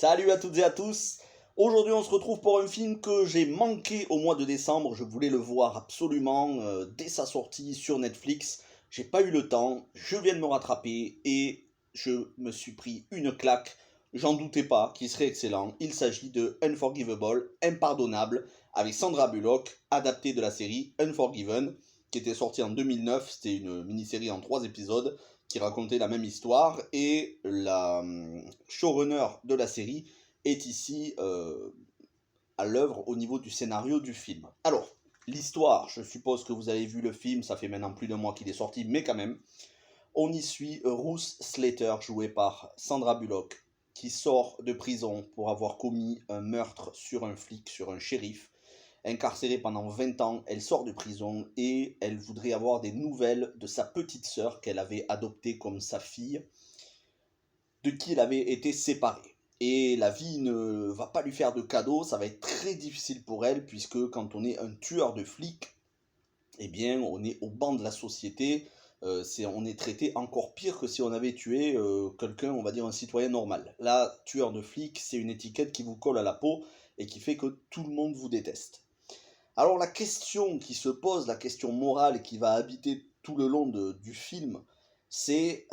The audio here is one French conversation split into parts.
Salut à toutes et à tous. Aujourd'hui on se retrouve pour un film que j'ai manqué au mois de décembre. Je voulais le voir absolument dès sa sortie sur Netflix. J'ai pas eu le temps, je viens de me rattraper et je me suis pris une claque. J'en doutais pas qu'il serait excellent. Il s'agit de Unforgivable, Impardonnable, avec Sandra Bullock, adapté de la série Unforgiven, qui était sortie en 2009. C'était une mini-série en 3 épisodes qui racontait la même histoire, et la showrunner de la série est ici à l'œuvre au niveau du scénario du film. Alors, l'histoire, je suppose que vous avez vu le film, ça fait maintenant plus d'un mois qu'il est sorti, mais quand même, on y suit Ruth Slater, jouée par Sandra Bullock, qui sort de prison pour avoir commis un meurtre sur un flic, sur un shérif. Incarcérée pendant 20 ans, elle sort de prison et elle voudrait avoir des nouvelles de sa petite sœur qu'elle avait adoptée comme sa fille, de qui elle avait été séparée. Et la vie ne va pas lui faire de cadeaux, ça va être très difficile pour elle, puisque quand on est un tueur de flics, eh bien on est au banc de la société, on est traité encore pire que si on avait tué quelqu'un, on va dire un citoyen normal. Là, tueur de flics, c'est une étiquette qui vous colle à la peau et qui fait que tout le monde vous déteste. Alors la question qui se pose, la question morale qui va habiter tout le long du film, c'est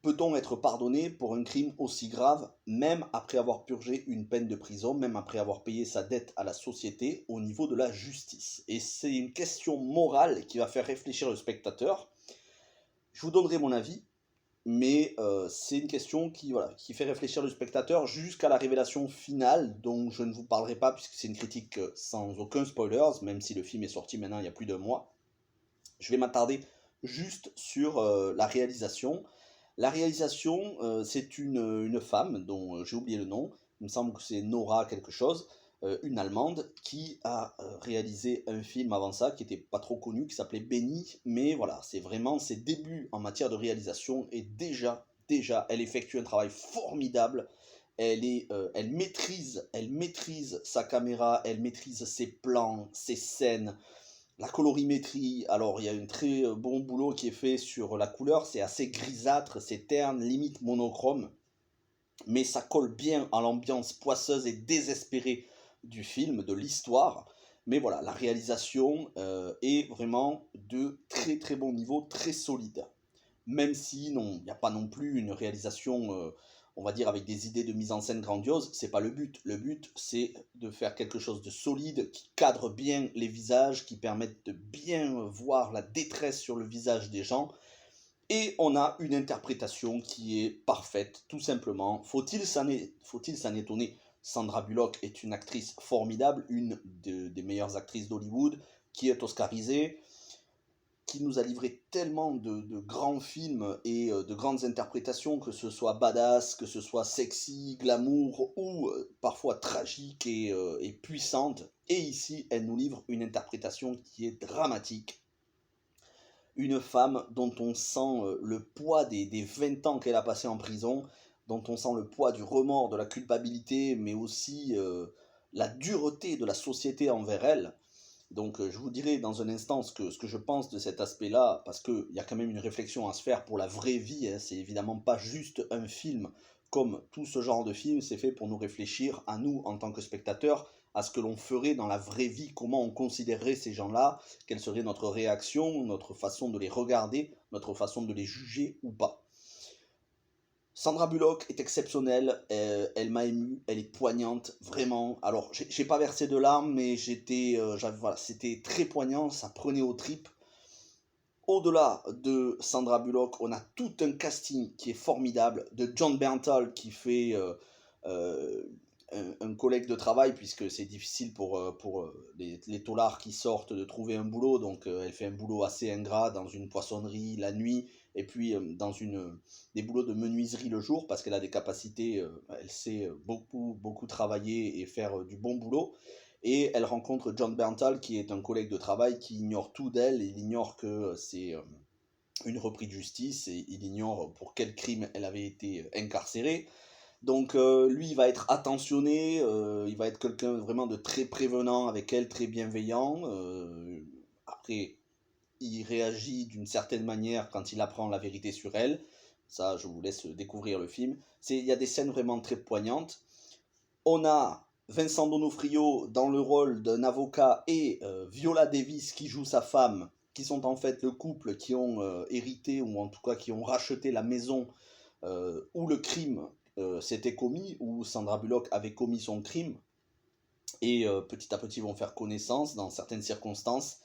peut-on être pardonné pour un crime aussi grave, même après avoir purgé une peine de prison, même après avoir payé sa dette à la société au niveau de la justice? Et c'est une question morale qui va faire réfléchir le spectateur. Je vous donnerai mon avis, mais c'est une question qui fait réfléchir le spectateur jusqu'à la révélation finale, dont je ne vous parlerai pas puisque c'est une critique sans aucun spoilers, même si le film est sorti maintenant il y a plus d'un mois. Je vais m'attarder juste sur la réalisation. La réalisation, c'est une femme dont j'ai oublié le nom, il me semble que c'est Nora quelque chose, une Allemande, qui a réalisé un film avant ça qui n'était pas trop connu, qui s'appelait Benny, mais voilà, c'est vraiment ses débuts en matière de réalisation, et déjà, elle effectue un travail formidable. Elle maîtrise sa caméra, elle maîtrise ses plans, ses scènes, la colorimétrie. Alors il y a un très bon boulot qui est fait sur la couleur, c'est assez grisâtre, c'est terne, limite monochrome, mais ça colle bien à l'ambiance poisseuse et désespérée du film, de l'histoire. Mais voilà, la réalisation est vraiment de très très bon niveau, très solide. Même si non, il n'y a pas non plus une réalisation, on va dire, avec des idées de mise en scène grandiose, c'est pas le but. Le but, c'est de faire quelque chose de solide, qui cadre bien les visages, qui permette de bien voir la détresse sur le visage des gens. Et on a une interprétation qui est parfaite, tout simplement. Faut-il s'en étonner? Sandra Bullock est une actrice formidable, des meilleures actrices d'Hollywood, qui est oscarisée, qui nous a livré tellement de grands films et de grandes interprétations, que ce soit badass, que ce soit sexy, glamour ou parfois tragique et puissante. Et ici, elle nous livre une interprétation qui est dramatique. Une femme dont on sent le poids des 20 ans qu'elle a passé en prison, dont on sent le poids du remords, de la culpabilité, mais aussi la dureté de la société envers elle. Donc je vous dirai dans un instant ce que je pense de cet aspect-là, parce qu'il y a quand même une réflexion à se faire pour la vraie vie, hein. C'est évidemment pas juste un film. Comme tout ce genre de film, c'est fait pour nous réfléchir à nous en tant que spectateurs, à ce que l'on ferait dans la vraie vie, comment on considérerait ces gens-là, quelle serait notre réaction, notre façon de les regarder, notre façon de les juger ou pas. Sandra Bullock est exceptionnelle, elle m'a ému, elle est poignante, vraiment. Alors, j'ai pas versé de larmes, mais voilà, c'était très poignant, ça prenait aux tripes. Au-delà de Sandra Bullock, on a tout un casting qui est formidable, de John Bernthal qui fait euh, un collègue de travail, puisque c'est difficile pour les taulards qui sortent de trouver un boulot, donc elle fait un boulot assez ingrat dans une poissonnerie la nuit, et puis dans des boulots de menuiserie le jour, parce qu'elle a des capacités, elle sait beaucoup travailler et faire du bon boulot. Et elle rencontre John Bernthal, qui est un collègue de travail qui ignore tout d'elle. Il ignore que c'est une reprise de justice, et il ignore pour quel crime elle avait été incarcérée. Donc lui, il va être attentionné, il va être quelqu'un vraiment de très prévenant avec elle, très bienveillant. Après, il réagit d'une certaine manière quand il apprend la vérité sur elle. Ça, je vous laisse découvrir le film. Il y a des scènes vraiment très poignantes. On a Vincent D'Onofrio dans le rôle d'un avocat et Viola Davis qui joue sa femme, qui sont en fait le couple qui ont hérité, ou en tout cas qui ont racheté la maison où le crime s'était commis, où Sandra Bullock avait commis son crime, et petit à petit vont faire connaissance dans certaines circonstances.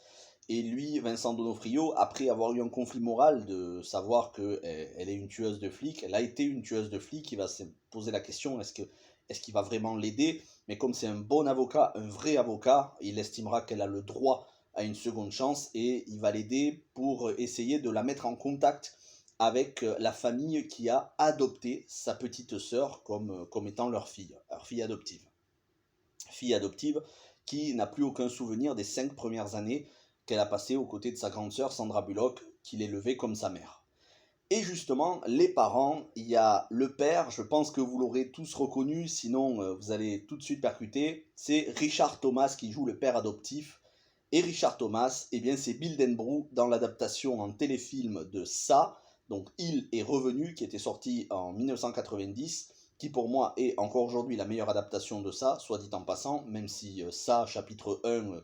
Et lui, Vincent D'Onofrio, après avoir eu un conflit moral de savoir qu'elle est une tueuse de flics, elle a été une tueuse de flics, il va se poser la question, est-ce qu'il va vraiment l'aider? Mais comme c'est un bon avocat, un vrai avocat, il estimera qu'elle a le droit à une seconde chance et il va l'aider pour essayer de la mettre en contact avec la famille qui a adopté sa petite sœur comme étant leur fille adoptive. Fille adoptive qui n'a plus aucun souvenir des 5 premières années qu'elle a passées aux côtés de sa grande sœur Sandra Bullock, qui l'élevait comme sa mère. Et justement, les parents, il y a le père, je pense que vous l'aurez tous reconnu, sinon vous allez tout de suite percuter, c'est Richard Thomas qui joue le père adoptif. Et Richard Thomas, eh bien c'est Bill Denbrough dans l'adaptation en téléfilm de Ça, donc Il est revenu, qui était sorti en 1990, qui pour moi est encore aujourd'hui la meilleure adaptation de Ça, soit dit en passant, même si Ça, chapitre 1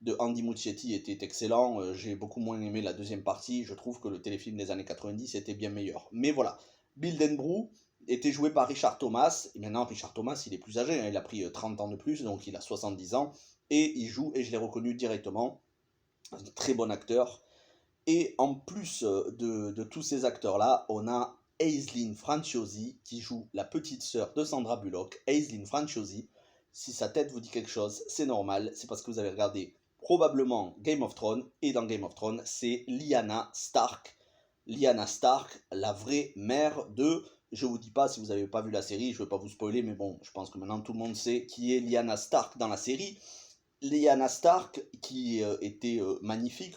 de Andy Muschietti était excellent, j'ai beaucoup moins aimé la deuxième partie, je trouve que le téléfilm des années 90 était bien meilleur. Mais voilà, Bill Denbrough était joué par Richard Thomas, et maintenant Richard Thomas il est plus âgé, hein, il a pris 30 ans de plus, donc il a 70 ans, et il joue, et je l'ai reconnu directement, un très bon acteur. Et en plus de tous ces acteurs-là, on a Aislinn Franciosi qui joue la petite sœur de Sandra Bullock. Aislinn Franciosi, si sa tête vous dit quelque chose, c'est normal, c'est parce que vous avez regardé probablement Game of Thrones, et dans Game of Thrones, c'est Lyanna Stark. Lyanna Stark, la vraie mère de... Je vous dis pas si vous n'avez pas vu la série, je ne vais pas vous spoiler, mais bon, je pense que maintenant tout le monde sait qui est Lyanna Stark dans la série. Lyanna Stark, qui était magnifique,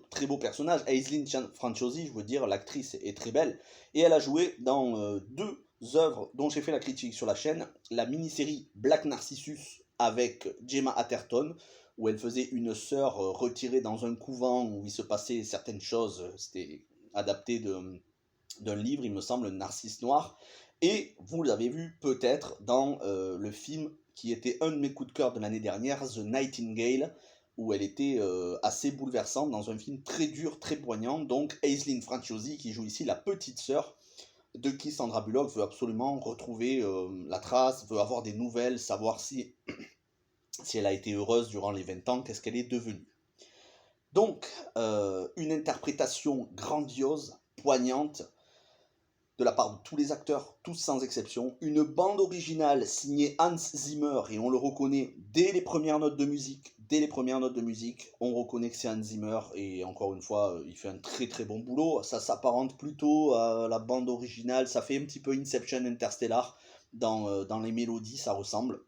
très beau personnage. Aislinn Franciosi, je veux dire, l'actrice est très belle. Et elle a joué dans deux œuvres dont j'ai fait la critique sur la chaîne. La mini-série Black Narcissus avec Gemma Atherton, où elle faisait une sœur retirée dans un couvent où il se passait certaines choses. C'était adapté d'un livre, il me semble, Narcisse Noir. Et vous l'avez vu peut-être dans le film qui était un de mes coups de cœur de l'année dernière, The Nightingale, où elle était assez bouleversante dans un film très dur, très poignant. Donc Aislinn Franciosi qui joue ici la petite sœur de qui Sandra Bullock veut absolument retrouver la trace, veut avoir des nouvelles, savoir si elle a été heureuse durant les 20 ans, qu'est-ce qu'elle est devenue. Donc, une interprétation grandiose, poignante, de la part de tous les acteurs, tous sans exception, une bande originale signée Hans Zimmer, et on le reconnaît dès les premières notes de musique, on reconnaît que c'est Hans Zimmer, et encore une fois, il fait un très très bon boulot, ça s'apparente plutôt à la bande originale, ça fait un petit peu Inception Interstellar, dans les mélodies, ça ressemble,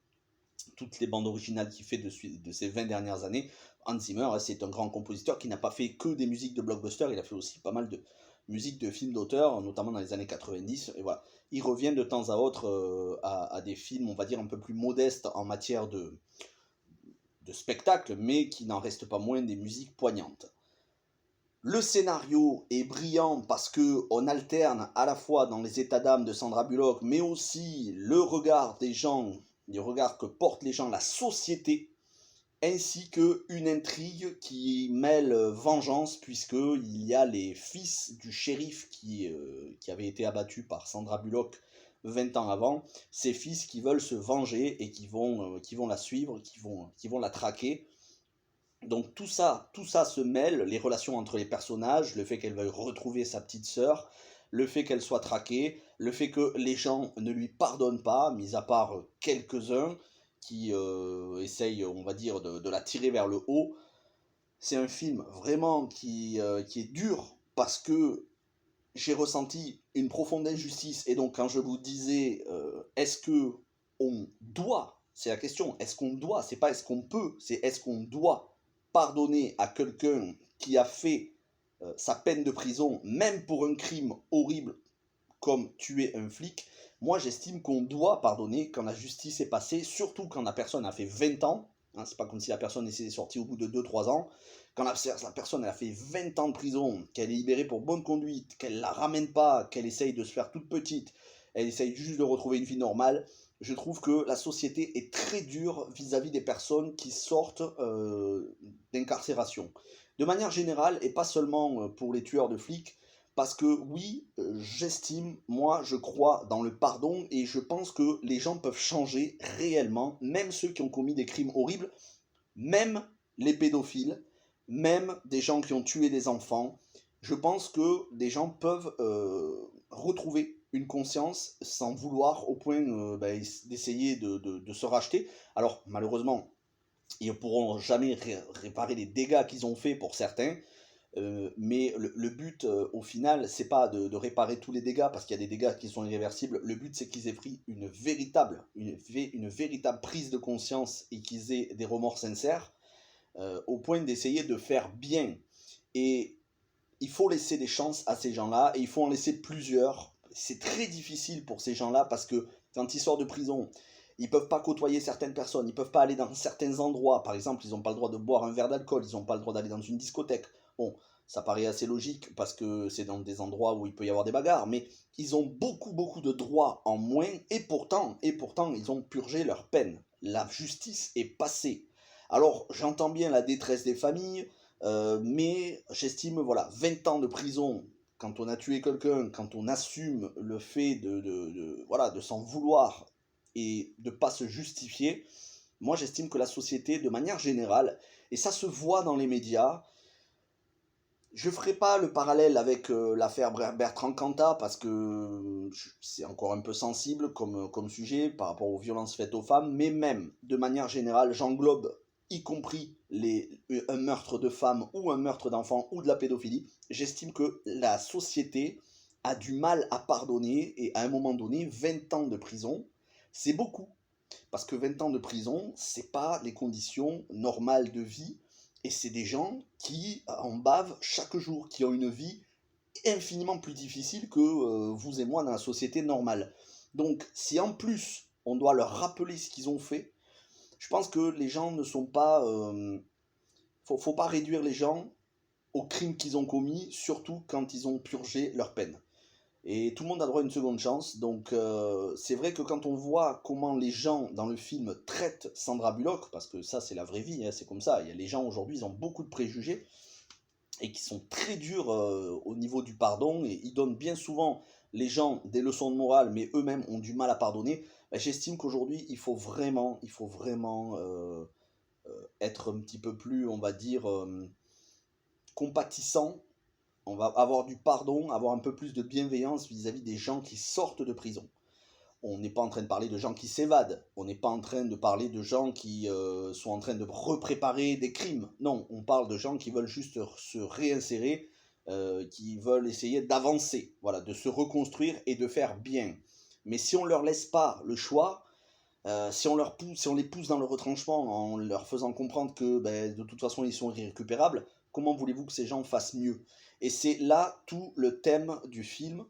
toutes les bandes originales qu'il fait de ces 20 dernières années. Hans Zimmer, c'est un grand compositeur qui n'a pas fait que des musiques de blockbuster, il a fait aussi pas mal de musique de films d'auteur, notamment dans les années 90, et voilà. Il revient de temps à autre à des films, on va dire, un peu plus modestes en matière de spectacle, mais qui n'en restent pas moins des musiques poignantes. Le scénario est brillant parce que on alterne à la fois dans les états d'âme de Sandra Bullock, mais aussi le regard des gens, les regards que portent les gens, la société, ainsi qu'une intrigue qui mêle vengeance, puisqu'il y a les fils du shérif qui avait été abattu par Sandra Bullock 20 ans avant, ces fils qui veulent se venger et qui vont la suivre, qui vont la traquer. Donc tout ça se mêle, les relations entre les personnages, le fait qu'elle veuille retrouver sa petite sœur, le fait qu'elle soit traquée, le fait que les gens ne lui pardonnent pas, mis à part quelques-uns, qui essaye, on va dire, de la tirer vers le haut. C'est un film vraiment qui est dur parce que j'ai ressenti une profonde injustice. Et donc, quand je vous disais, est-ce que on doit, c'est la question, est-ce qu'on doit, c'est pas est-ce qu'on peut, c'est est-ce qu'on doit pardonner à quelqu'un qui a fait sa peine de prison, même pour un crime horrible comme tuer un flic. Moi, j'estime qu'on doit pardonner quand la justice est passée, surtout quand la personne a fait 20 ans. Hein, c'est pas comme si la personne était sortie au bout de 2 3 ans. Quand la personne elle a fait 20 ans de prison, qu'elle est libérée pour bonne conduite, qu'elle la ramène pas, qu'elle essaye de se faire toute petite, elle essaye juste de retrouver une vie normale, je trouve que la société est très dure vis-à-vis des personnes qui sortent d'incarcération. De manière générale, et pas seulement pour les tueurs de flics, parce que oui, j'estime, moi, je crois dans le pardon et je pense que les gens peuvent changer réellement, même ceux qui ont commis des crimes horribles, même les pédophiles, même des gens qui ont tué des enfants. Je pense que des gens peuvent retrouver une conscience sans vouloir au point d'essayer de se racheter. Alors malheureusement, ils ne pourront jamais réparer les dégâts qu'ils ont faits pour certains, mais le but, au final, c'est pas de réparer tous les dégâts, parce qu'il y a des dégâts qui sont irréversibles. Le but, c'est qu'ils aient pris une véritable prise de conscience et qu'ils aient des remords sincères, au point d'essayer de faire bien. Et il faut laisser des chances à ces gens-là, et il faut en laisser plusieurs. C'est très difficile pour ces gens-là, parce que quand ils sortent de prison, ils ne peuvent pas côtoyer certaines personnes, ils ne peuvent pas aller dans certains endroits. Par exemple, ils n'ont pas le droit de boire un verre d'alcool, ils n'ont pas le droit d'aller dans une discothèque. Bon, ça paraît assez logique, parce que c'est dans des endroits où il peut y avoir des bagarres, mais ils ont beaucoup, beaucoup de droits en moins, et pourtant, ils ont purgé leur peine. La justice est passée. Alors, j'entends bien la détresse des familles, mais j'estime, voilà, 20 ans de prison, quand on a tué quelqu'un, quand on assume le fait voilà, de s'en vouloir et de ne pas se justifier, moi j'estime que la société, de manière générale, et ça se voit dans les médias, je ne ferai pas le parallèle avec l'affaire Bertrand Cantat, parce que c'est encore un peu sensible comme sujet par rapport aux violences faites aux femmes, mais même de manière générale, j'englobe y compris un meurtre de femme ou un meurtre d'enfant ou de la pédophilie. J'estime que la société a du mal à pardonner, et à un moment donné, 20 ans de prison, c'est beaucoup. Parce que 20 ans de prison, c'est pas les conditions normales de vie, et c'est des gens qui en bavent chaque jour, qui ont une vie infiniment plus difficile que vous et moi dans la société normale. Donc, si en plus on doit leur rappeler ce qu'ils ont fait, je pense que les gens ne sont pas. Faut pas réduire les gens aux crimes qu'ils ont commis, surtout quand ils ont purgé leur peine. Et tout le monde a droit à une seconde chance. Donc c'est vrai que quand on voit comment les gens dans le film traitent Sandra Bullock, parce que ça c'est la vraie vie, hein, c'est comme ça, il y a les gens aujourd'hui, ils ont beaucoup de préjugés, et qui sont très durs au niveau du pardon, et ils donnent bien souvent les gens des leçons de morale, mais eux-mêmes ont du mal à pardonner. Ben, j'estime qu'aujourd'hui il faut vraiment être un petit peu plus, on va dire, compatissant. On va avoir du pardon, avoir un peu plus de bienveillance vis-à-vis des gens qui sortent de prison. On n'est pas en train de parler de gens qui s'évadent, on n'est pas en train de parler de gens qui sont en train de repréparer des crimes. Non, on parle de gens qui veulent juste se réinsérer, qui veulent essayer d'avancer, voilà, de se reconstruire et de faire bien. Mais si on ne leur laisse pas le choix, si on les pousse dans le retranchement en leur faisant comprendre que ben, de toute façon ils sont irrécupérables, comment voulez-vous que ces gens fassent mieux? Et c'est là tout le thème du film,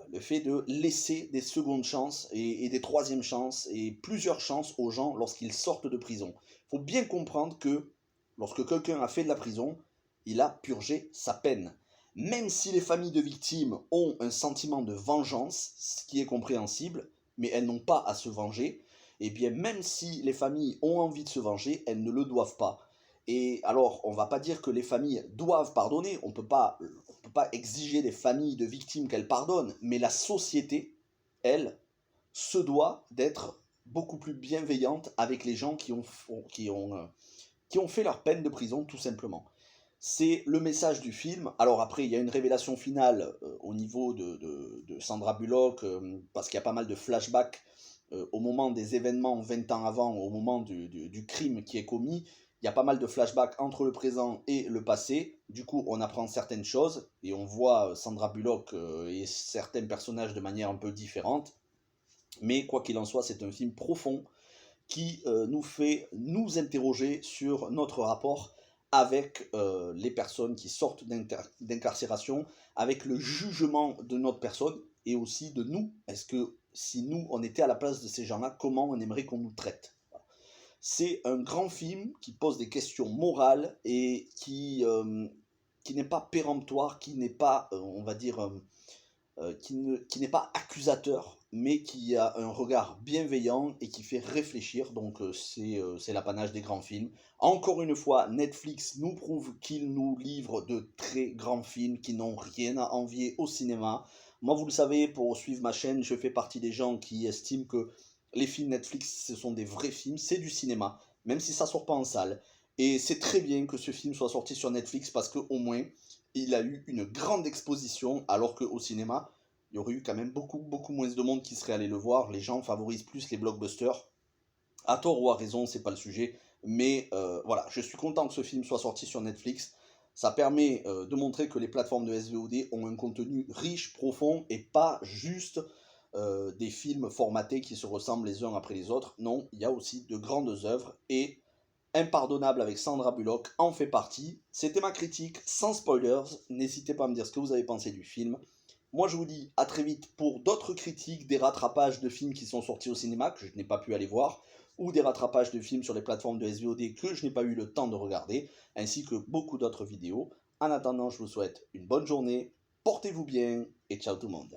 le fait de laisser des secondes chances et des troisièmes chances et plusieurs chances aux gens lorsqu'ils sortent de prison. Il faut bien comprendre que lorsque quelqu'un a fait de la prison, il a purgé sa peine. Même si les familles de victimes ont un sentiment de vengeance, ce qui est compréhensible, mais elles n'ont pas à se venger, et bien même si les familles ont envie de se venger, elles ne le doivent pas. Et alors, on ne va pas dire que les familles doivent pardonner, on ne peut pas exiger des familles de victimes qu'elles pardonnent, mais la société, elle, se doit d'être beaucoup plus bienveillante avec les gens qui ont fait leur peine de prison, tout simplement. C'est le message du film. Alors après, il y a une révélation finale au niveau de Sandra Bullock, parce qu'il y a pas mal de flashbacks au moment des événements 20 ans avant, au moment du crime qui est commis. Il y a pas mal de flashbacks entre le présent et le passé. Du coup, on apprend certaines choses et on voit Sandra Bullock et certains personnages de manière un peu différente. Mais quoi qu'il en soit, c'est un film profond qui nous fait nous interroger sur notre rapport avec les personnes qui sortent d'incarcération, avec le jugement de notre personne et aussi de nous. Est-ce que si nous, on était à la place de ces gens-là, comment on aimerait qu'on nous traite? C'est un grand film qui pose des questions morales et qui n'est pas péremptoire, qui n'est pas, on va dire, qui n'est pas accusateur, mais qui a un regard bienveillant et qui fait réfléchir. Donc c'est l'apanage des grands films. Encore une fois, Netflix nous prouve qu'il nous livre de très grands films qui n'ont rien à envier au cinéma. Moi, vous le savez, pour suivre ma chaîne, je fais partie des gens qui estiment que les films Netflix, ce sont des vrais films, c'est du cinéma, même si ça sort pas en salle. Et c'est très bien que ce film soit sorti sur Netflix parce qu'au moins, il a eu une grande exposition, alors qu'au cinéma, il y aurait eu quand même beaucoup moins de monde qui serait allé le voir. Les gens favorisent plus les blockbusters. À tort ou à raison, c'est pas le sujet. Mais voilà, je suis content que ce film soit sorti sur Netflix. Ça permet de montrer que les plateformes de SVOD ont un contenu riche, profond, et pas juste des films formatés qui se ressemblent les uns après les autres. Non, il y a aussi de grandes œuvres, et Impardonnable avec Sandra Bullock en fait partie. C'était ma critique, sans spoilers. N'hésitez pas à me dire ce que vous avez pensé du film. Moi, je vous dis à très vite pour d'autres critiques, des rattrapages de films qui sont sortis au cinéma que je n'ai pas pu aller voir, ou des rattrapages de films sur les plateformes de SVOD que je n'ai pas eu le temps de regarder, ainsi que beaucoup d'autres vidéos. En attendant, je vous souhaite une bonne journée, portez-vous bien et ciao tout le monde.